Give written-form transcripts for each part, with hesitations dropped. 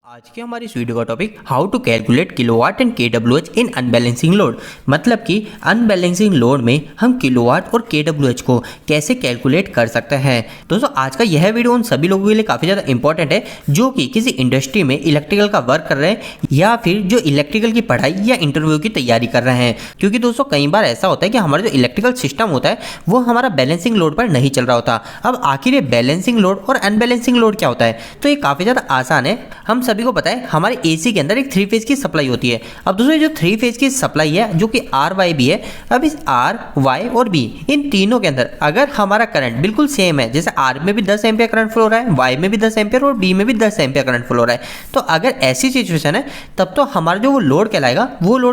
आज के हमारी इस वीडियो का topic how to calculate kilowatt and KWH in unbalancing load. मतलब कि अनबैलेंसिंग लोड में हम किलोवाट और केडब्ल्यूएच को कैसे कैलकुलेट कर सकते हैं। दोस्तों आज का यह वीडियो उन सभी लोगों के लिए काफ़ी ज़्यादा इंपॉर्टेंट है जो कि किसी इंडस्ट्री में इलेक्ट्रिकल का वर्क कर रहे हैं या फिर जो इलेक्ट्रिकल की पढ़ाई या इंटरव्यू की तैयारी कर रहे हैं। क्योंकि दोस्तों कई बार ऐसा होता है कि हमारा जो इलेक्ट्रिकल सिस्टम होता है वो हमारा बैलेंसिंग लोड पर नहीं चल रहा होता। अब आखिर ये बैलेंसिंग लोड और अनबैलेंसिंग लोड क्या होता है, तो ये काफ़ी ज़्यादा आसान है। हम सभी को पता है हमारे एसी के अंदर एक 3 फेज की सप्लाई होती है। अब दोस्तों जो 3 फेज की सप्लाई है जो कि आर वाई बी है, अब इस आर वाई और बी इन तीनों के अंदर अगर हमारा करंट बिल्कुल सेम है, जैसे आर में भी 10 एम्पियर करंट फ्लो हो रहा है, वाई में भी 10 एम्पियर और बी में भी 10 एम्पियर करंट फ्लो हो रहा है, तो अगर ऐसी सिचुएशन है तब तो हमारा जो वो लोड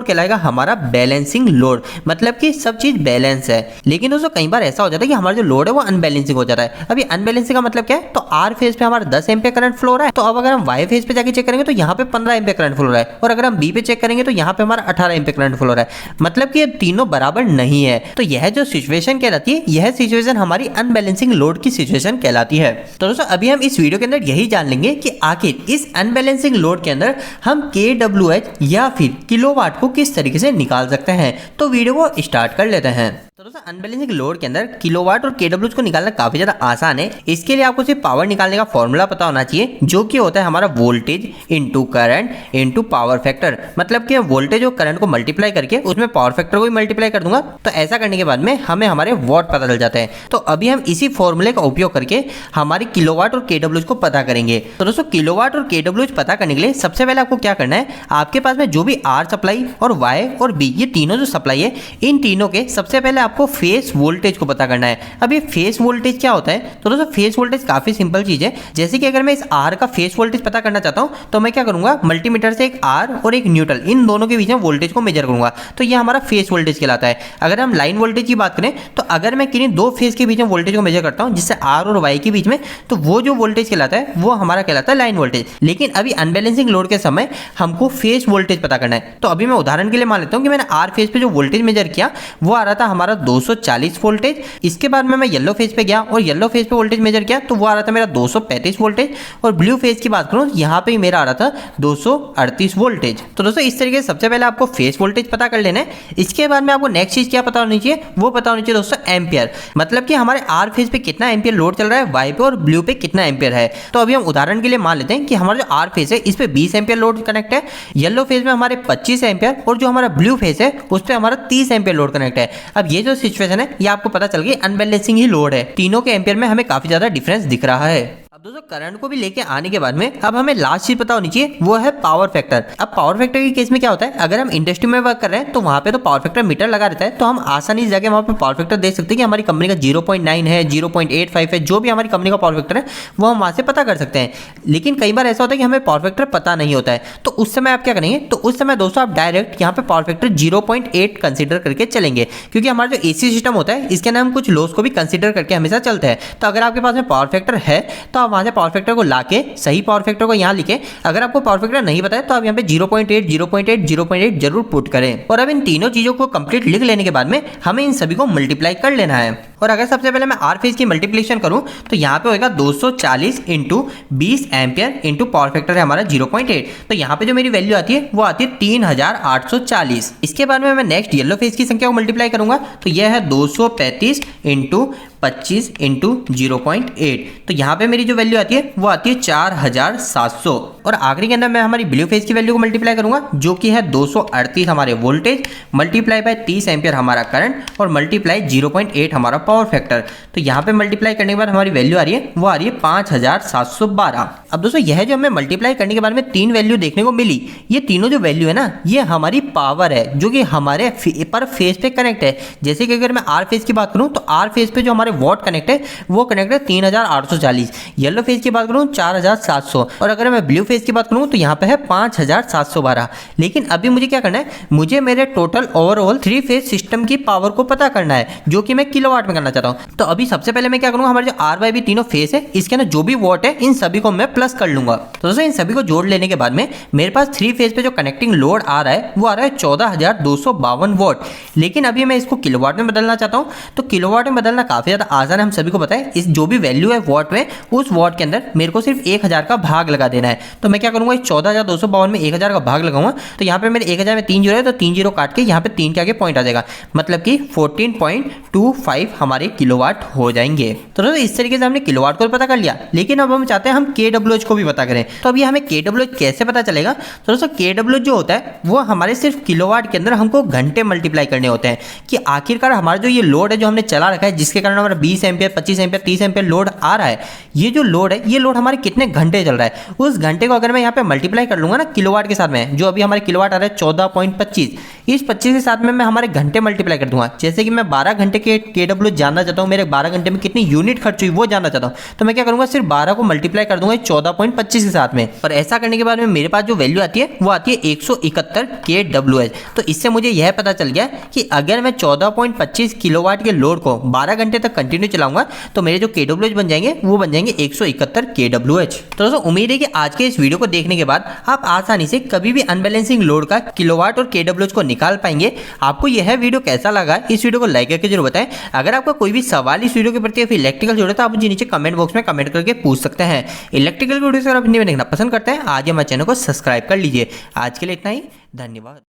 कहलाएगा हमारा बैलेंसिंग लोड। मतलब कि सब चीज बैलेंस है। लेकिन दोस्तों कई बार ऐसा हो जाता है कि हमारा जो लोड है वो अनबैलेंसिंग हो जाता है। अभी अनबैलेंसिंग का मतलब क्या है, तो आर फेज पे हमारा 10 एम्पियर करंट फ्लो हो रहा है, तो अब अगर हम वाई फेज पे जाके चेक करेंगे तो यहाँ पे 15 एम्पियर करंट फ्लो हो रहा है, और अगर हम बी पे चेक करेंगे तो यहाँ पे हमारा 18 एम्पियर करंट फ्लो हो रहा है। मतलब कि ये तीनों बराबर नहीं है। तो यह जो सिचुएशन कहलाती है, यह सिचुएशन हमारी अनबैलेंसिंग लोड की सिचुएशन कहलाती है। तो दोस्तों अभी हम इस वीडियो के अंदर यही जान लेंगे कि आखिर इस अनबैलेंसिंग लोड के अंदर हम केडब्ल्यूएच या फिर किलोवाट को किस तरीके से निकाल सकते हैं। तो वीडियो को स्टार्ट कर लेते हैं। तो दोस्तों अनबैलेंसिंग लोड के अंदर किलोवाट और केडब्ल्यूएच को निकालना काफी ज्यादा आसान है। इसके लिए आपको सिर्फ पावर निकालने का फॉर्मूला पता होना चाहिए, जो कि होता है हमारा voltage into current into power factor. मतलब कि वोल्टेज और करंट को मल्टीप्लाई करके उसमें पावर फैक्टर को भी मल्टीप्लाई कर दूंगा, तो ऐसा करने के बाद में हमें हमारे वॉट पता चल जाते हैं। तो अभी हम इसी फॉर्मूले का उपयोग करके हमारी किलोवाट और केडब्ल्यूएच को पता करेंगे। तो दोस्तों किलोवाट और केडब्ल्यूएच पता करने के लिए सबसे पहले आपको क्या करना है, आपके पास में जो भी आर सप्लाई और वाई और बी ये तीनों जो सप्लाई है, इन तीनों के सबसे पहले आपको फेस वोल्टेज को पता करना है। अब ये फेस वोल्टेज क्या होता है, तो दोस्तों फेस वोल्टेज काफी सिंपल चीज है। जैसे कि अगर मैं इस आर का फेस वोल्टेज पता करना चाहता हूं तो मैं क्या करूंगा, मल्टीमीटर से एक आर और एक न्यूट्रल इन दोनों के बीच में वोल्टेज को मेजर करूंगा, तो ये हमारा फेस वोल्टेज कहलाता है। अगर हम लाइन वोल्टेज की बात करें तो अगर मैं किन्हीं दो फेस के बीच में वोल्टेज को मेजर करता हूं, जिससे आर और वाई के बीच में, तो वो जो वोल्टेज कहलाता है वो हमारा कहलाता है लाइन वोल्टेज। लेकिन अभी अनबैलेंसिंग लोड के समय हमको फेस वोल्टेज पता करना है। तो अभी मैं उदाहरण के लिए मान लेता हूं कि मैंने आर फेस पे जो वोल्टेज मेजर किया वो आ रहा था हमारा 240 वोल्टेज। इसके बाद में मैं येलो फेज पे गया और येलो फेज पे वोल्टेज मेजर किया तो वो आ रहा था मेरा 235 वोल्टेज, और ब्लू फेज की बात करूं यहाँ पे मेरा आ रहा था 238 वोल्टेज। तो दोस्तों इस तरीके से सबसे पहले आपको फेज वोल्टेज पता कर लेना है। इसके बाद में आपको नेक्स्ट चीज क्या पता होनी चाहिए, वो पता होनी चाहिए दोस्तों एम्पियर। मतलब कि हमारे आर फेज पे कितना एम्पियर लोड चल रहा है, वाई पे और ब्लू पे कितना एम्पियर है। तो अभी हम उदाहरण के लिए मान लेते हैं कि हमारा जो आर फेज है इस पे 20 एम्पियर लोड कनेक्ट है, येलो फेज में हमारे 25 एम्पियर, और जो हमारा ब्लू फेज है उस पे हमारा 30 एम्पियर लोड कनेक्ट है। अब ये जो सिचुएशन है ये आपको पता चल गई अनबैलेंसिंग ही लोड है, तीनों के एम्पियर में हमें काफी ज्यादा डिफरेंस दिख रहा है। अब दोस्तों करंट को भी लेके आने के बाद में अब हमें लास्ट चीज पता होनी चाहिए, वो है पावर फैक्टर। अब पावर फैक्टर के केस में क्या होता है, अगर हम इंडस्ट्री में वर्क कर रहे हैं तो वहां पे तो पावर फैक्टर मीटर लगा रहता है, तो हम आसानी से जाके वहां पे पावर फैक्टर देख सकते हैं कि हमारी कंपनी का 0.9 है, 0.85 है, जो भी हमारी कंपनी का पावर फैक्टर है वो हम वहां से पता कर सकते हैं। लेकिन कई बार ऐसा होता है कि हमें पावर फैक्टर पता नहीं होता है, तो उस समय आप क्या करेंगे, तो उस समय दोस्तों आप डायरेक्ट यहाँ पे पावर फैक्टर 0.8 कंसिडर करके चलेंगे, क्योंकि हमारा जो एसी सिस्टम होता है इसके अंदर हम कुछ लॉस को भी कंसिडर करके हमेशा चलते हैं। तो अगर आपके पास में पावर फैक्टर है तो आप वहां से पावर फैक्टर को लाके सही पावर फैक्टर को यहाँ लिखे। अगर आपको पावर फैक्टर नहीं पता है तो आप यहाँ पे 0.8 0.8 0.8 जरूर पुट करें। और अब इन तीनों चीजों को कंप्लीट लिख लेने के बाद में हमें इन सभी को मल्टीप्लाई कर लेना है। और अगर सबसे पहले मैं आर फेज की मल्टीप्लिकेशन करूं तो यहाँ पे होगा 240 into 20 ampere into power factor है हमारा 0.8, तो यहाँ पे जो मेरी वैल्यू आती है वो आती है 3840। इसके बाद में मैं नेक्स्ट येलो फेज की संख्या को मल्टीप्लाई करूंगा तो यह है 235 इंटू 25 इंटू 0.8, तो यहाँ पे मेरी जो वैल्यू आती है वो आती है 4700। और आखिरी के अंदर मैं हमारी ब्लू फेज की वैल्यू को मल्टीप्लाई करूंगा जो कि है 238 हमारे वोल्टेज, मल्टीप्लाई बाय 30 एम्पियर हमारा करंट, और मल्टीप्लाई 0.8 हमारा पावर फैक्टर। तो यहाँ पे मल्टीप्लाई करने के बाद हमारी वैल्यू आ रही है वो आ रही है 5712। अब दोस्तों यह जो हमें मल्टीप्लाई करने के बाद में 3 वैल्यू देखने को मिली, ये तीनों जो वैल्यू है ना ये हमारी पावर है जो कि हमारे पर फेज पे कनेक्ट है। जैसे कि अगर मैं आर फेज की बात करूं तो आर फेज पे जो हमारे वॉट कनेक्ट है वो कनेक्ट है 3840, येलो फेज की बात करूं 4700, और अगर मैं ब्लू फेज की बात करूं तो यहाँ पे है 5712। लेकिन अभी मुझे क्या करना है, मुझे मेरे टोटल ओवरऑल 3 फेज सिस्टम की पावर को पता करना है जो कि मैं किलोवाट में करना चाहता हूं। तो अभी सबसे पहले मैं क्या करूंगा, हमारे जो आर वाई बी तीनों फेज है इसके अंदर जो भी वॉट है इन सभी को मैं प्लस कर लूंगा। तो दोस्तों इन सभी को जोड़ लेने के बाद में मेरे पास 3 फेज पे जो कनेक्टिंग लोड आ रहा है वो आ रहा है 14252 वॉट। लेकिन अभी मैं इसको किलोवाट में बदलना चाहता हूं, तो किलोवाट में बदलना काफी ज्यादा आसान है, हम सभी को पता है। इस जो भी वैल्यू है वॉट में, उस वॉट के अंदर मेरे को सिर्फ 1000 का भाग लगा देना है। तो मैं क्या करूँगा, 14,252 में 1000 का भाग लगाऊंगा, तो यहाँ पे मेरे 1000 में 3 जीरो है, तो 3 जीरो काट के यहाँ पे 3 के आगे पॉइंट आ जाएगा, मतलब कि 14.25 हमारे किलोवाट हो जाएंगे। तो दोस्तों इस तरीके से हमने किलोवाट को पता कर लिया, लेकिन अब हम चाहते हैं हम kWh को भी पता करें। तो अभी हमें kWh कैसे पता चलेगा? तो दोस्तों kWh जो होता है वो हमारे सिर्फ किलोवाट के अंदर हमको घंटे मल्टीप्लाई करने होते हैं, कि आखिरकार हमारा जो ये लोड है जो हमने चला रखा है, जिसके कारण हमारा 20 एम्पियर 25 एम्पियर 30 एम्पियर लोड आ रहा है, ये जो लोड है ये लोड हमारे कितने घंटे चल रहा है, उस घंटे को अगर मैं यहाँ पे मल्टीप्लाई कर लूंगा ना किलोवाट के साथ में, जो अभी हमारे किलोवाट आ रहा है 14.25, इस 25 के साथ में मैं हमारे घंटे मल्टीप्लाई कर दूंगा। जैसे कि मैं 12 घंटे के kWh जानना चाहता हूँ, मेरे 12 घंटे में कितनी यूनिट खर्च हुई वो जानना चाहता हूँ, तो मैं क्या करूंगा, सिर्फ 12 को मल्टीप्लाई कर दूंगा 14.25 के साथ में, और ऐसा करने के बाद में मेरे पास जो वैल्यू आती है वो आती है 171 kWh। तो इससे मुझे यह पता चल गया कि अगर मैं 14.25 किलोवाट के लोड को 12 घंटे तक कंटिन्यू चलाऊंगा तो मेरे जो kWh बन जाएंगे वो बन जाएंगे 171 kWh। तो दोस्तों उम्मीद है कि आज के इस वीडियो को देखने के बाद आप आसानी से कभी भी अनबैलेंसिंग लोड का किलोवाट और kWh को निकाल पाएंगे। आपको यह वीडियो कैसा लगा, इस वीडियो को लाइक करके जरूर बताएं। अगर आपका कोई भी सवाल इस वीडियो के प्रति या फिर इलेक्ट्रिकल जोड़े तो आप मुझे नीचे कमेंट बॉक्स में कमेंट करके पूछ सकते हैं। इलेक्ट्रिकल वीडियो अगर आप हिंदी में देखना पसंद करते हैं आज हमारे चैनल को सब्सक्राइब कर लीजिए। आज के लिए इतना ही, धन्यवाद।